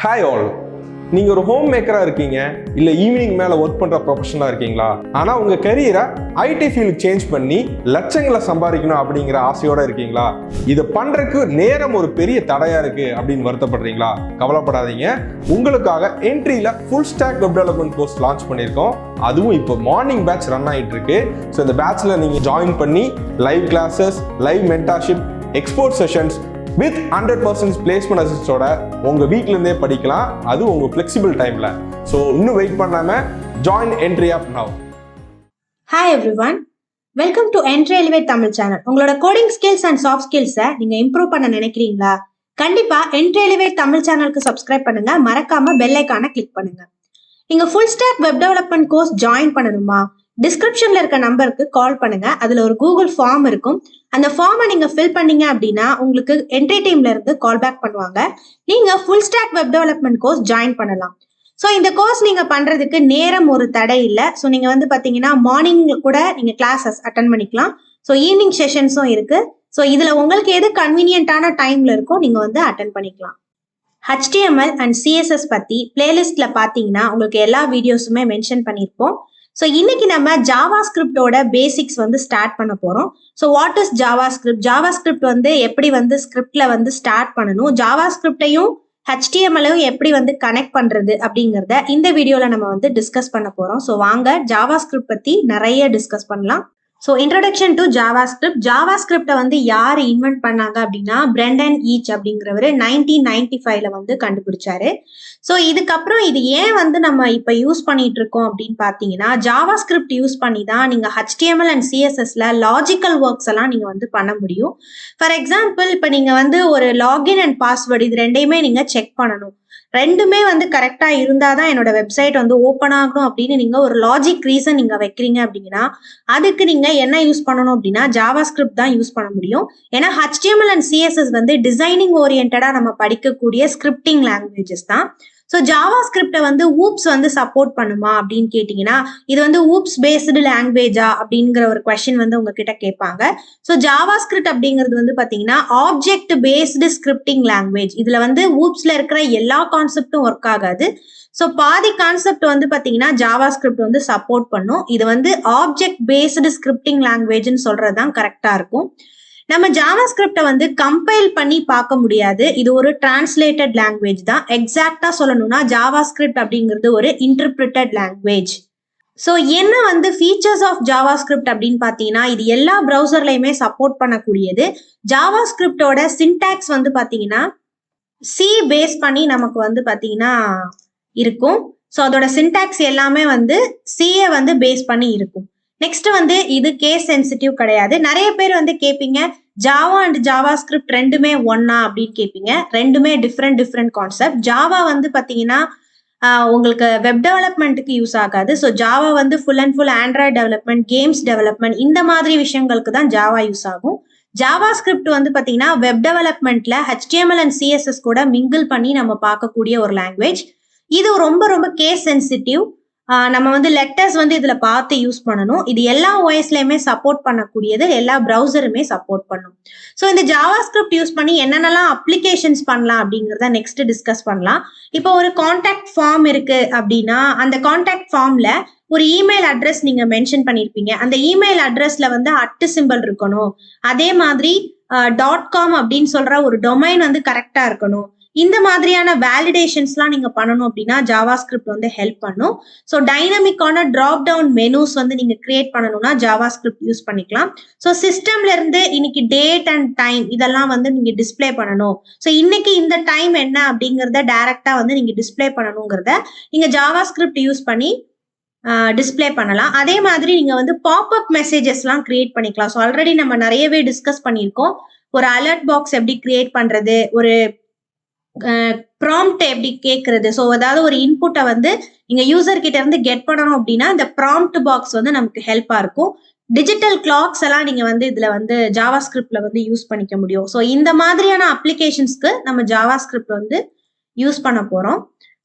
Hi all, நீங்கள் ஒரு home மேக்கராக இருக்கீங்க, இல்லை ஈவினிங் மேலே ஒர்க் பண்ணுற ப்ரொஃபஷனாக இருக்கீங்களா? ஆனால் உங்கள் கரியரை ஐடி ஃபீல்டு சேஞ்ச் பண்ணி லட்சங்களை சம்பாதிக்கணும் அப்படிங்கிற ஆசையோடு இருக்கீங்களா? இதை பண்ணுறதுக்கு நேரம் ஒரு பெரிய தடையாக இருக்குது அப்படின்னு வருத்தப்படுறீங்களா? கவலைப்படாதீங்க, உங்களுக்காக என்ட்ரியில் full stack web development course launch பண்ணியிருக்கோம். அதுவும் இப்போ மார்னிங் பேட்ச் ரன் ஆகிட்டு இருக்கு. ஸோ இந்த பேட்சில் நீங்கள் ஜாயின் பண்ணி live classes, live mentorship, expert sessions with 100% placement அசிஸ்டோட உங்கள் வீட்டிலேருந்தே படிக்கலாம். அது உங்கள் ஃப்ளெக்சிபிள் டைமில். ஸோ இன்னும் வெயிட் பண்ணாமல் join Entri app now. Hi everyone, welcome to Entri elevate Tamil channel. உங்களோட கோடிங் ஸ்கில்ஸ் அண்ட் சாஃப்ட் ஸ்கில்ஸை நீங்கள் இம்ப்ரூவ் பண்ண நினைக்கிறீங்களா? கண்டிப்பாக என்ட்ரி எலிவேட் தமிழ் சேனலுக்கு சப்ஸ்கிரைப் பண்ணுங்க, மறக்காம பெல் ஐக்கானை கிளிக் பண்ணுங்க. நீங்கள் full stack web development course join பண்ணணுமா? டிஸ்கிரிப்ஷன்ல இருக்க நம்பருக்கு கால் பண்ணுங்க. அதுல ஒரு கூகுள் ஃபார்ம் இருக்கும். அந்த ஃபார்மை நீங்க ஃபில் பண்ணீங்க அப்படின்னா உங்களுக்கு என்ட்ரி டீம்ல இருந்து கால் பேக் பண்ணுவாங்க. நீங்க full stack web development course join பண்ணலாம். ஸோ இந்த கோர்ஸ் நீங்க பண்றதுக்கு நேரம் ஒரு தடை இல்லை. ஸோ நீங்க வந்து பாத்தீங்கன்னா மார்னிங் கூட நீங்க கிளாஸஸ் அட்டன் பண்ணிக்கலாம். ஸோ ஈவினிங் செஷன்ஸும் இருக்கு. ஸோ இதுல உங்களுக்கு எது கன்வீனியன்டான டைம்ல இருக்கோ நீங்க வந்து அட்டன் பண்ணிக்கலாம். HTML அண்ட் CSS பத்தி பிளேலிஸ்ட்ல பாத்தீங்கன்னா உங்களுக்கு எல்லா வீடியோஸுமே மென்ஷன் பண்ணியிருப்போம். ஸோ இன்னைக்கு நம்ம JavaScriptோட பேசிக்ஸ் வந்து ஸ்டார்ட் பண்ண போறோம். So what is JavaScript? JavaScript வந்து எப்படி வந்து ஸ்கிரிப்ட்ல வந்து ஸ்டார்ட் பண்ணணும், JavaScripட்டையும் HTML-ஐயும் எப்படி வந்து கனெக்ட் பண்றது அப்படிங்கிறத இந்த வீடியோல நம்ம வந்து டிஸ்கஸ் பண்ண போறோம். ஸோ வாங்க JavaScript பத்தி நிறைய டிஸ்கஸ் பண்ணலாம். So introduction to JavaScript. JavaScript வந்து யார் இன்வென்ட் பண்ணாங்க அப்படின்னா பிரெண்டன் ஈச் அப்படிங்கிறவர் 1995ல வந்து கண்டுபிடிச்சாரு. ஸோ இதுக்கப்புறம் இது ஏன் வந்து நம்ம இப்போ யூஸ் பண்ணிட்டு இருக்கோம் அப்படின்னு பார்த்தீங்கன்னா JavaScript யூஸ் பண்ணி தான் நீங்கள் HTML அண்ட் CSSல லாஜிக்கல் ஒர்க்ஸ் எல்லாம் நீங்கள் வந்து பண்ண முடியும். ஃபார் எக்ஸாம்பிள், இப்போ நீங்கள் வந்து ஒரு லாகின் அண்ட் பாஸ்வேர்டு இது ரெண்டையுமே நீங்கள் செக் பண்ணணும். ரெண்டுமே வந்து கரெக்டா இருந்தாதான் என்னோட வெப்சைட் வந்து ஓப்பன் ஆகணும் அப்படின்னு நீங்க ஒரு லாஜிக் ரீசன் நீங்க வைக்கிறீங்க அப்படின்னா அதுக்கு நீங்க என்ன யூஸ் பண்ணணும் அப்படின்னா JavaScript தான் யூஸ் பண்ண முடியும். ஏன்னா HTML அண்ட் CSS வந்து டிசைனிங் ஓரியன்டா நம்ம படிக்கக்கூடிய ஸ்கிரிப்டிங் லாங்குவேஜஸ் தான். ஸோ JavaScript வந்து ஊப்ஸ் வந்து சப்போர்ட் பண்ணுமா அப்படின்னு கேட்டீங்கன்னா இது வந்து ஊப்ஸ் பேஸ்டு லாங்குவேஜா அப்படிங்கிற ஒரு கொஸ்டின் வந்து உங்ககிட்ட கேட்பாங்க. ஸோ JavaScript அப்படிங்கிறது வந்து பாத்தீங்கன்னா ஆப்ஜெக்ட் பேஸ்டு ஸ்கிரிப்டிங் லாங்குவேஜ். இதுல வந்து ஊப்ஸ்ல இருக்கிற எல்லா கான்செப்டும் ஒர்க் ஆகாது. ஸோ பாதி கான்செப்ட் வந்து பாத்தீங்கன்னா JavaScript வந்து சப்போர்ட் பண்ணும். இது வந்து ஆப்ஜெக்ட் பேஸ்டு ஸ்கிரிப்டிங் லாங்குவேஜ்னு சொல்றதுதான் கரெக்டா இருக்கும். நம்ம JavaScript வந்து கம்பைல் பண்ணி பார்க்க முடியாது. இது ஒரு டிரான்ஸ்லேட்டட் லாங்குவேஜ் தான். எக்ஸாக்டா சொல்லணும்னா JavaScript அப்படிங்கிறது ஒரு இன்டர்பிரிட்டட் லாங்குவேஜ். ஸோ என்ன வந்து ஃபீச்சர்ஸ் ஆஃப் JavaScript அப்படின்னு பார்த்தீங்கன்னா இது எல்லா ப்ரௌசர்லையுமே சப்போர்ட் பண்ணக்கூடியது. JavaScriptோட சின்டாக்ஸ் வந்து பார்த்தீங்கன்னா C பேஸ் பண்ணி நமக்கு வந்து பார்த்தீங்கன்னா இருக்கும். ஸோ அதோட சின்டாக்ஸ் எல்லாமே வந்து C-யை வந்து பேஸ் பண்ணி இருக்கும். நெக்ஸ்ட் வந்து இது கேஸ் சென்சிட்டிவ் கிடையாது. நிறைய பேர் வந்து கேட்பீங்க ஜாவா அண்ட் JavaScript ரெண்டுமே ஒன்னா அப்படின்னு கேட்பீங்க. ரெண்டுமே டிஃப்ரெண்ட் கான்செப்ட். ஜாவா வந்து பார்த்தீங்கன்னா உங்களுக்கு வெப் டெவலப்மெண்ட்டுக்கு யூஸ் ஆகாது. ஸோ ஜாவா வந்து full and full Android development, games development இந்த மாதிரி விஷயங்களுக்கு தான் ஜாவா யூஸ் ஆகும். JavaScript வந்து பார்த்தீங்கன்னா வெப் டெவலப்மெண்ட்ல HTML அண்ட் CSS கூட மிங்கிள் பண்ணி நம்ம பார்க்கக்கூடிய ஒரு லாங்குவேஜ். இது ரொம்ப கேஸ் சென்சிட்டிவ். நம்ம வந்து லெட்டர்ஸ் வந்து இதுல பார்த்து யூஸ் பண்ணணும். இது எல்லா OS-லயுமே சப்போர்ட் பண்ணக்கூடியது, எல்லா ப்ரௌசருமே சப்போர்ட் பண்ணும். ஸோ இந்த JavaScript யூஸ் பண்ணி என்னென்னலாம் அப்ளிகேஷன்ஸ் பண்ணலாம் அப்படிங்கிறத நெக்ஸ்ட் டிஸ்கஸ் பண்ணலாம். இப்போ ஒரு கான்டாக்ட் ஃபார்ம் இருக்கு அப்படின்னா அந்த கான்டாக்ட் ஃபார்ம்ல ஒரு இமெயில் அட்ரஸ் நீங்க மென்ஷன் பண்ணிருப்பீங்க. அந்த இமெயில் அட்ரஸ்ல வந்து @ இருக்கணும். அதே மாதிரி .com அப்படின்னு சொல்ற ஒரு டொமைன் வந்து கரெக்டா இருக்கணும். இந்த மாதிரியான வேலிடேஷன்ஸ்லாம் நீங்க பண்ணணும் அப்படின்னா JavaScript வந்து ஹெல்ப் பண்ணும். ஸோ டைனமிக்கான டிராப் டவுன் மெனூஸ் வந்து நீங்க கிரியேட் பண்ணணும்னா JavaScript யூஸ் பண்ணிக்கலாம். ஸோ சிஸ்டம்ல இருந்து இன்னைக்கு டேட் அண்ட் டைம் இதெல்லாம் வந்து நீங்க டிஸ்பிளே பண்ணணும். ஸோ இன்னைக்கு இந்த டைம் என்ன அப்படிங்கிறத டைரக்டா வந்து நீங்க டிஸ்பிளே பண்ணணுங்கிறத நீங்க JavaScript யூஸ் பண்ணி டிஸ்பிளே பண்ணலாம். அதே மாதிரி நீங்க வந்து பாப்அப் மெசேஜஸ்லாம் கிரியேட் பண்ணிக்கலாம். ஸோ ஆல்ரெடி நம்ம நிறையவே டிஸ்கஸ் பண்ணியிருக்கோம். ஒரு அலர்ட் பாக்ஸ் எப்படி கிரியேட் பண்றது, ஒரு ப்ராம்ப்ட் எப்படி கேட்கறது. ஸோ அதாவது ஒரு இன்புட்டை வந்து நீங்க யூசர் கிட்ட இருந்து கெட் பண்ணணும் அப்படின்னா இந்த ப்ராம்ப்ட் பாக்ஸ் வந்து நமக்கு ஹெல்ப்பா இருக்கும். டிஜிட்டல் கிளாக்ஸ் எல்லாம் நீங்க வந்து இதுல வந்து JavaScriptல வந்து யூஸ் பண்ணிக்க முடியும். ஸோ இந்த மாதிரியான அப்ளிகேஷன்ஸ்க்கு நம்ம JavaScript வந்து யூஸ் பண்ண போறோம்.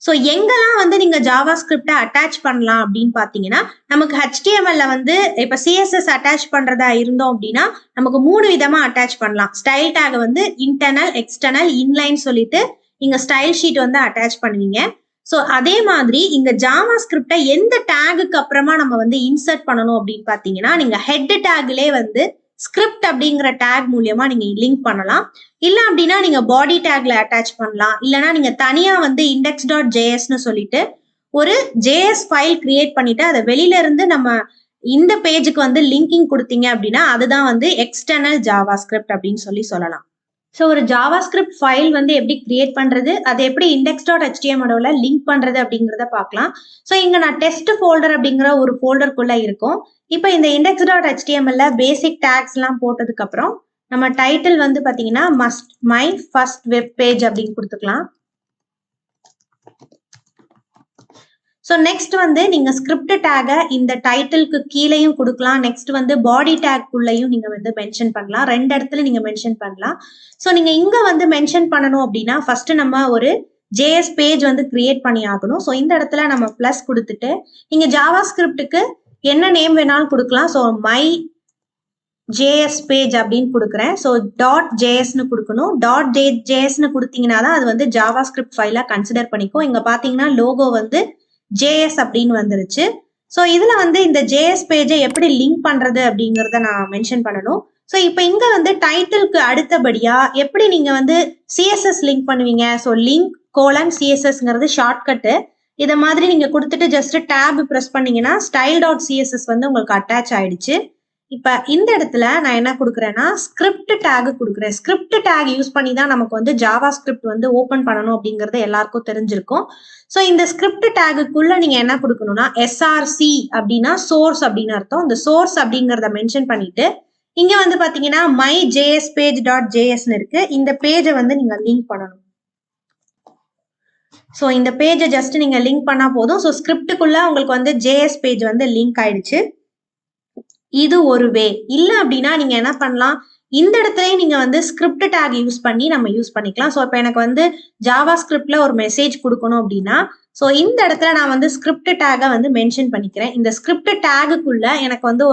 ஸோ எங்கெல்லாம் வந்து நீங்க JavaScript-ஐ அட்டாச் பண்ணலாம் அப்படின்னு பாத்தீங்கன்னா நமக்கு HTML-ல வந்து இப்ப CSS அட்டாச் பண்றதா இருந்தோம் அப்படின்னா நமக்கு 3 விதமா அட்டாச் பண்ணலாம். ஸ்டைல் டேக் வந்து இன்டர்னல், எக்ஸ்டர்னல், இன்லைன் சொல்லிட்டு இங்க ஸ்டைல் ஷீட் வந்து அட்டாச் பண்ணுவீங்க. ஸோ அதே மாதிரி இங்க ஜாவா ஸ்கிரிப்டை எந்த டேகுக்கு அப்புறமா நம்ம வந்து இன்சர்ட் பண்ணணும் அப்படின்னு பார்த்தீங்கன்னா, நீங்க ஹெட் டேக்லே வந்து ஸ்கிரிப்ட் அப்படிங்கிற டேக் மூலியமா நீங்க லிங்க் பண்ணலாம். இல்ல அப்படின்னா நீங்க பாடி டேக்ல அட்டாச் பண்ணலாம். இல்லைன்னா நீங்க தனியா வந்து index.jsன்னு சொல்லிட்டு ஒரு ஜேஎஸ் ஃபைல் கிரியேட் பண்ணிட்டு அதை வெளியில இருந்து நம்ம இந்த பேஜுக்கு வந்து லிங்கிங் கொடுத்தீங்க அப்படின்னா அதுதான் வந்து எக்ஸ்டர்னல் ஜாவா ஸ்கிரிப்ட் அப்படின்னு சொல்லலாம். ஸோ ஒரு ஜாவா ஸ்கிரிப்ட் ஃபைல் வந்து எப்படி கிரியேட் பண்றது, அதை எப்படி index.html லிங்க் பண்றது அப்படிங்கிறத பார்க்கலாம். ஸோ இங்க நான் டெஸ்ட் ஃபோல்டர் அப்படிங்கிற ஒரு ஃபோல்டருக்குள்ள இருக்கும். இப்போ இந்த index.html பேசிக் டேக்ஸ் எல்லாம் போட்டதுக்கு அப்புறம் நம்ம டைட்டில் வந்து பாத்தீங்கன்னா மை ஃபர்ஸ்ட் வெப் பேஜ் அப்படின்னு கொடுத்துக்கலாம். ஸோ நெக்ஸ்ட் வந்து நீங்க ஸ்கிரிப்ட் டேகை இந்த டைட்டிலுக்கு கீழேயும் கொடுக்கலாம். நெக்ஸ்ட் வந்து பாடி டேக்குள்ளேயும் நீங்க வந்து மென்ஷன் பண்ணலாம். 2 இடத்துல நீங்க மென்ஷன் பண்ணலாம். ஸோ நீங்க இங்க வந்து மென்ஷன் பண்ணணும் அப்படின்னா ஃபர்ஸ்ட் நம்ம ஒரு ஜேஎஸ் பேஜ் வந்து கிரியேட் பண்ணி ஆகணும். ஸோ இந்த இடத்துல நம்ம பிளஸ் கொடுத்துட்டு நீங்க ஜாவா ஸ்கிரிப்டுக்கு என்ன நேம் வேணாலும் கொடுக்கலாம். ஸோ மை ஜேஎஸ் பேஜ் அப்படின்னு கொடுக்குறேன். ஸோ .jsன்னு கொடுக்கணும். .jsன்னு கொடுத்தீங்கன்னா தான் அது வந்து ஜாவா ஸ்கிரிப்ட் ஃபைலா கன்சிடர் பண்ணிக்கும். இங்க பாத்தீங்கன்னா லோகோ வந்து JS அப்படின்னு வந்துருச்சு. ஸோ இதுல வந்து இந்த JS பேஜை எப்படி லிங்க் பண்றது அப்படிங்கிறத நான் மென்ஷன் பண்ணணும். ஸோ இப்போ இங்க வந்து டைட்டிலுக்கு அடுத்தபடியா எப்படி நீங்க வந்து CSS லிங்க் பண்ணுவீங்க. ஸோ லிங்க் :CSSங்கிறது ஷார்ட்கட்டு. இதை மாதிரி நீங்க கொடுத்துட்டு ஜஸ்ட் டேப் ப்ரெஸ் பண்ணீங்கன்னா style.css வந்து உங்களுக்கு அட்டாச் ஆயிடுச்சு. இப்ப இந்த இடத்துல நான் என்ன கொடுக்குறேன்னா ஸ்கிரிப்ட் டேக் கொடுக்குறேன். ஸ்கிரிப்ட் டேக் யூஸ் பண்ணி தான் நமக்கு வந்து ஜாவா ஸ்கிரிப்ட் வந்து ஓபன் பண்ணணும் அப்படிங்கறது எல்லாருக்கும் தெரிஞ்சிருக்கும். ஸோ இந்த ஸ்கிரிப்ட் டேகுக்குள்ள நீங்க என்ன கொடுக்கணும்னா SRC அப்படின்னா சோர்ஸ் அப்படின்னு அர்த்தம். இந்த சோர்ஸ் அப்படிங்கறத மென்ஷன் பண்ணிட்டு இங்க வந்து பாத்தீங்கன்னா மை JS page.jsன்னு இருக்கு. இந்த பேஜை வந்து நீங்க லிங்க் பண்ணணும். ஸோ இந்த பேஜை ஜஸ்ட் நீங்க லிங்க் பண்ணா போதும். ஸோ ஸ்கிரிப்டுக்குள்ள உங்களுக்கு வந்து JS பேஜ் வந்து லிங்க் ஆயிடுச்சு. இது ஒரு வே. இல்ல அப்படின்னா நீங்க என்ன பண்ணலாம், இந்த இடத்துலயும் நீங்க வந்து ஸ்கிரிப்ட் டேக் யூஸ் பண்ணி நம்ம யூஸ் பண்ணிக்கலாம். ஸோ இப்போ எனக்கு வந்து ஜாவா ஸ்கிரிப்ட்ல ஒரு மெசேஜ் கொடுக்கணும் அப்படின்னா ஸோ இந்த இடத்துல நான் வந்து ஸ்கிரிப்ட் டேகை வந்து மென்ஷன் பண்ணிக்கிறேன். இந்த ஸ்கிரிப்ட் டேகுக்குள்ள எனக்கு வந்து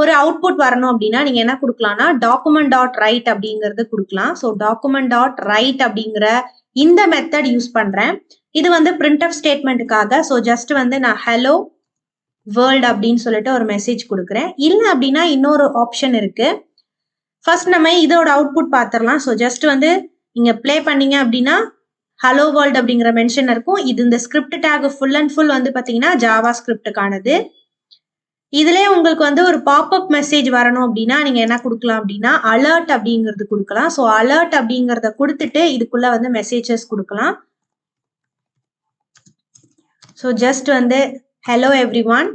ஒரு அவுட்புட் வரணும் அப்படின்னா நீங்க என்ன கொடுக்கலாம்னா document.write அப்படிங்கிறது கொடுக்கலாம். ஸோ document.write அப்படிங்கிற இந்த மெத்தட் யூஸ் பண்றேன். இது வந்து printf ஸ்டேட்மெண்ட்டுக்காக. ஸோ ஜஸ்ட் வந்து நான் ஹலோ வேர்ல்ட் அப்படின்னு சொல்லிட்டு ஒரு மெசேஜ் கொடுக்குறேன். இல்ல அப்படின்னா இன்னொரு ஆப்ஷன் இருக்கு. ஃபர்ஸ்ட் நம்ம இதோட அவுட்புட் பார்த்துடலாம். ஸோ ஜஸ்ட் வந்து நீங்க பிளே பண்ணீங்க அப்படின்னா ஹலோ வேர்ல்ட் அப்படிங்கிற மென்ஷன் இருக்கும். இது இந்த script take full and full வந்து பாத்தீங்கன்னா ஜாவா ஸ்கிரிப்டுக்கானது. இதுலயே உங்களுக்கு வந்து ஒரு பாப்அப் மெசேஜ் வரணும் அப்படின்னா நீங்க என்ன கொடுக்கலாம் அப்படின்னா அலர்ட் அப்படிங்கிறது கொடுக்கலாம். ஸோ அலர்ட் அப்படிங்கிறத கொடுத்துட்டு இதுக்குள்ள வந்து மெசேஜஸ் கொடுக்கலாம். ஸோ ஜஸ்ட் வந்து ஹலோ எவ்ரிவான்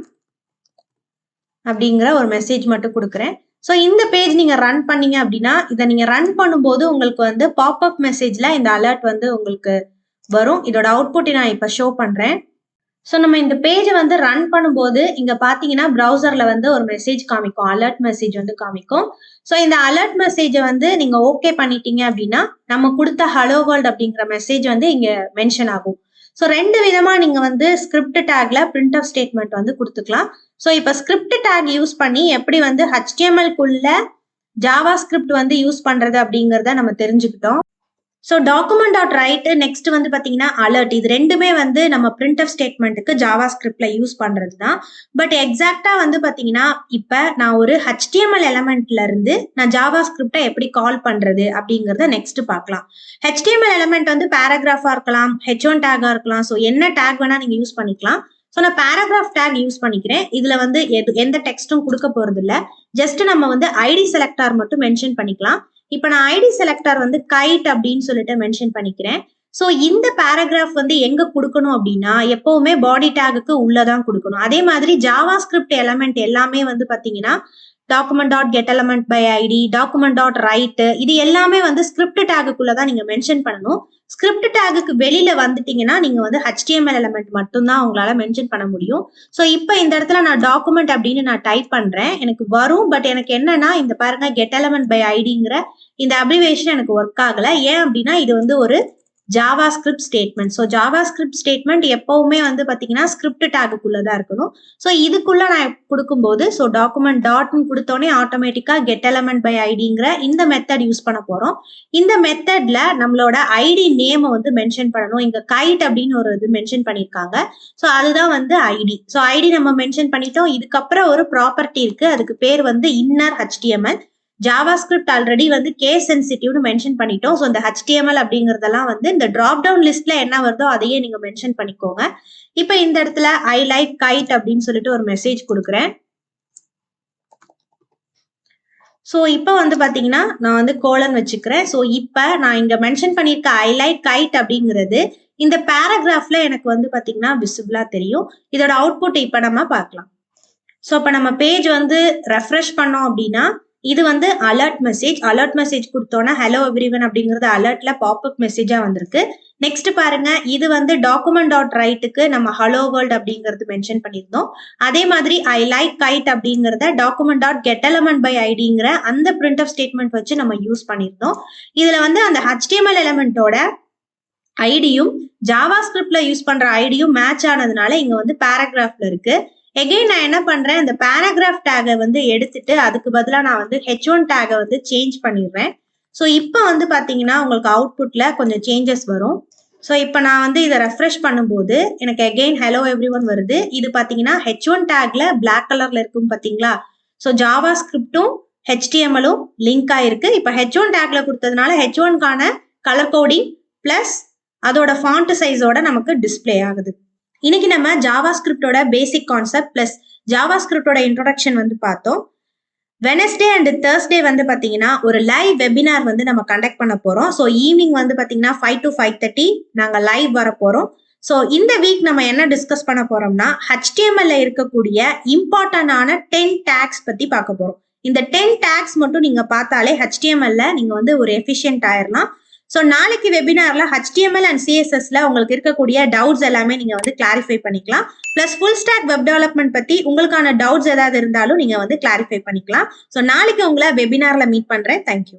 அப்படிங்கிற ஒரு மெசேஜ் மட்டும் கொடுக்குறேன். ஸோ இந்த பேஜ் நீங்க ரன் பண்ணீங்க அப்படின்னா இதை நீங்க ரன் பண்ணும்போது உங்களுக்கு வந்து பாப்அப் மெசேஜ்ல இந்த அலர்ட் வந்து உங்களுக்கு வரும். இதோட அவுட்புட் நான் இப்ப ஷோ பண்றேன். ஸோ நம்ம இந்த பேஜை வந்து ரன் பண்ணும்போது இங்க பாத்தீங்கன்னா ப்ரௌசர்ல வந்து ஒரு மெசேஜ் காமிக்கும், அலர்ட் மெசேஜ் வந்து காமிக்கும். ஸோ இந்த அலர்ட் மெசேஜை வந்து நீங்க ஓகே பண்ணிட்டீங்க அப்படின்னா நம்ம கொடுத்த ஹலோ வேர்ல்ட் அப்படிங்கிற மெசேஜ் வந்து இங்க மென்ஷன் ஆகும். ஸோ 2 விதமா நீங்க வந்து ஸ்கிரிப்ட் டேக்ல printf ஸ்டேட்மெண்ட் வந்து கொடுத்துக்கலாம். ஸோ இப்போ ஸ்கிரிப்ட் டேக் யூஸ் பண்ணி எப்படி வந்து HTML-க்குள்ள ஜாவா ஸ்கிரிப்ட் வந்து யூஸ் பண்றது அப்படிங்கிறத நம்ம தெரிஞ்சுக்கிட்டோம். ஸோ document.write நெக்ஸ்ட் வந்து பாத்தீங்கன்னா அலர்ட், இது ரெண்டுமே வந்து நம்ம printf ஸ்டேட்மெண்ட்டுக்கு ஜாவா ஸ்கிரிப்ட்ல யூஸ் பண்றது தான். பட் எக்ஸாக்டா வந்து பாத்தீங்கன்னா இப்ப நான் ஒரு HTML எலமெண்ட்ல இருந்து நான் ஜாவா ஸ்கிரிப்டை எப்படி கால் பண்றது அப்படிங்கறத நெக்ஸ்ட் பார்க்கலாம். HTML எலமெண்ட் வந்து பேராகிராஃபா இருக்கலாம், H1 டேகா இருக்கலாம். ஸோ என்ன டேக் வேணா நீங்க யூஸ் பண்ணிக்கலாம். ஸோ நான் பேராகிராஃப் டேக் யூஸ் பண்ணிக்கிறேன். இதுல வந்து எந்த டெக்ஸ்டும் கொடுக்க போறது இல்ல. ஜஸ்ட் நம்ம வந்து ஐடி செலக்டார் மட்டும் மென்ஷன் பண்ணிக்கலாம். இப்ப நான் ஐடி செலக்டார் வந்து கைட் அப்படின்னு சொல்லிட்டு மென்ஷன் பண்ணிக்கிறேன். ஸோ இந்த பேராகிராஃப் வந்து எங்க கொடுக்கணும் அப்படின்னா எப்பவுமே பாடி டேகுக்கு உள்ளதான் கொடுக்கணும். அதே மாதிரி ஜாவா ஸ்கிரிப்ட் எலமெண்ட் எல்லாமே வந்து பாத்தீங்கன்னா document.getElementById, document.write இது எல்லாமே வந்து ஸ்கிரிப்ட் டேகுக்குள்ளதான் நீங்க மென்ஷன் பண்ணணும். ஸ்கிரிப்ட் டேகுக்கு வெளியில வந்துட்டீங்கன்னா நீங்க வந்து HTML எலமெண்ட் மட்டும்தான் உங்களால மென்ஷன் பண்ண முடியும். ஸோ இப்போ இந்த இடத்துல நான் டாக்குமெண்ட் அப்படின்னு நான் டைப் பண்றேன், எனக்கு வரும். பட் எனக்கு என்னன்னா இந்த பாருங்க getElementByIdங்கிற இந்த அப்ரிவேஷன் எனக்கு ஒர்க் ஆகல. ஏன் அப்படின்னா இது வந்து ஒரு JavaScript statement. So JavaScript statement எப்பவுமே வந்து பார்த்தீங்கன்னா ஸ்கிரிப்ட் டேகுக்குள்ளதான் இருக்கணும். ஸோ இதுக்குள்ள நான் கொடுக்கும்போது ஸோ டாக்குமெண்ட் டாட்னு கொடுத்தோடனே ஆட்டோமேட்டிக்கா கெட் எலமெண்ட் பை ஐடிங்கிற இந்த மெத்தட் யூஸ் பண்ண போறோம். இந்த மெத்தட்ல நம்மளோட ஐடி நேமை வந்து மென்ஷன் பண்ணணும். இங்க கைட் அப்படின்னு ஒரு இது மென்ஷன் பண்ணியிருக்காங்க. ஸோ அதுதான் வந்து ஐடி. ஸோ ஐடி நம்ம மென்ஷன் பண்ணிட்டோம். இதுக்கப்புறம் ஒரு ப்ராப்பர்ட்டி இருக்கு, அதுக்கு பேர் வந்து இன்னர் HTML. ஜாவாஸ்கிரிப்ட் ஆல்ரெடி வந்து கேஸ் சென்சிட்டிவ்னு மென்ஷன் பண்ணிட்டோம். ஸோ இந்த HTML அப்படிங்கறதெல்லாம் வந்து இந்த டிராப் டவுன் லிஸ்ட்ல என்ன வருதோ அதையே நீங்க மென்ஷன் பண்ணிக்கோங்க. இப்போ இந்த இடத்துல ஐ லைக் கைட் அப்படின்னு சொல்லிட்டு ஒரு மெசேஜ் கொடுக்குறேன். ஸோ இப்போ வந்து பாத்தீங்கன்னா நான் வந்து கோலன் வச்சுக்கிறேன். ஸோ இப்போ நான் இங்க மென்ஷன் பண்ணியிருக்க ஐ லைக் கைட் அப்படிங்கிறது இந்த பேராகிராஃப்ல எனக்கு வந்து பாத்தீங்கன்னா விசிபிளா தெரியும். இதோட அவுட்புட் இப்போ நம்ம பார்க்கலாம். ஸோ இப்போ நம்ம பேஜ் வந்து ரெஃப்ரெஷ் பண்ணோம் அப்படின்னா இது வந்து அலர்ட் மெசேஜ் கொடுத்தோன்னா ஹலோ எவ்ரிவன் அப்படிங்கிறது அலர்ட்ல பாப்அப் மெசேஜா வந்திருக்கு. நெக்ஸ்ட் பாருங்க, இது வந்து டாக்குமெண்ட் டாட் ரைட்டுக்கு நம்ம ஹலோ வேர்ல்ட் அப்படிங்கிறது மென்ஷன் பண்ணியிருந்தோம். அதே மாதிரி ஐ லைக் கைட் அப்படிங்கிறத document dot get element by ஐடிங்கிற அந்த பிரிண்ட் ஆஃப் ஸ்டேட்மெண்ட் வச்சு நம்ம யூஸ் பண்ணியிருந்தோம். இதுல வந்து அந்த HTML எலமெண்டோட ஐடியும் ஜாவாஸ்கிரிப்ட்ல யூஸ் பண்ற ஐடியும் மேட்ச் ஆனதுனால இங்க வந்து பேராகிராஃப்ல இருக்கு. எகைன் நான் என்ன பண்றேன், இந்த பேராகிராஃப் டேகை வந்து எடுத்துட்டு அதுக்கு பதிலாக நான் வந்து H1 டேகை வந்து சேஞ்ச் பண்ணிடுறேன். ஸோ இப்போ வந்து பாத்தீங்கன்னா உங்களுக்கு அவுட்புட்ல கொஞ்சம் சேஞ்சஸ் வரும். ஸோ இப்போ நான் வந்து இதை ரெஃப்ரெஷ் பண்ணும்போது எனக்கு எகைன் ஹலோ எவ்ரிவன் வருது. இது பாத்தீங்கன்னா H1 டேக்ல பிளாக் கலர்ல இருக்கும் பாத்தீங்களா. ஸோ ஜாவாஸ்கிரிப்டும் HTMLம் லிங்க் ஆயிருக்கு. இப்போ H1 டேக்ல கொடுத்ததுனால H1க்கான கலர் கோடிங் பிளஸ் அதோட ஃபாண்ட் சைஸோட நமக்கு டிஸ்பிளே ஆகுது. இன்னைக்கு நம்ம ஜாவாஸ்கிரிப்டோட பேசிக் கான்செப்ட் பிளஸ் ஜாவாஸ்கிரிப்டோட இன்ட்ரோடக்ஷன் வந்து பார்த்தோம். வெனஸ்டே அண்ட் தேர்ஸ்டே வந்து பாத்தீங்கன்னா ஒரு லைவ் வெபினார் வந்து நம்ம கண்டக்ட் பண்ண போறோம். ஸோ ஈவினிங் வந்து பாத்தீங்கன்னா 5 to 5:30 நாங்க லைவ் வர போறோம். ஸோ இந்த வீக் நம்ம என்ன டிஸ்கஸ் பண்ண போறோம்னா HTML இருக்கக்கூடிய இம்பார்ட்டன்டான 10 டேக்ஸ் பத்தி பார்க்க போறோம். இந்த 10 டேக்ஸ் மட்டும் நீங்க பார்த்தாலே HTML நீங்க வந்து ஒரு எஃபிஷியன்ட் ஆயிரலாம். ஸோ நாளைக்கு வெபினார்ல HTML அண்ட் CSSல உங்களுக்கு இருக்கக்கூடிய டவுட்ஸ் எல்லாமே நீங்க வந்து கிளாரிஃபை பண்ணிக்கலாம். Plus full stack web development பத்தி உங்களுக்கான டவுட்ஸ் ஏதாவது இருந்தாலும் நீங்க வந்து கிளாரிஃபை பண்ணிக்கலாம். ஸோ நாளைக்கு உங்களை வெபினார்ல மீட் பண்றேன். தேங்க்யூ.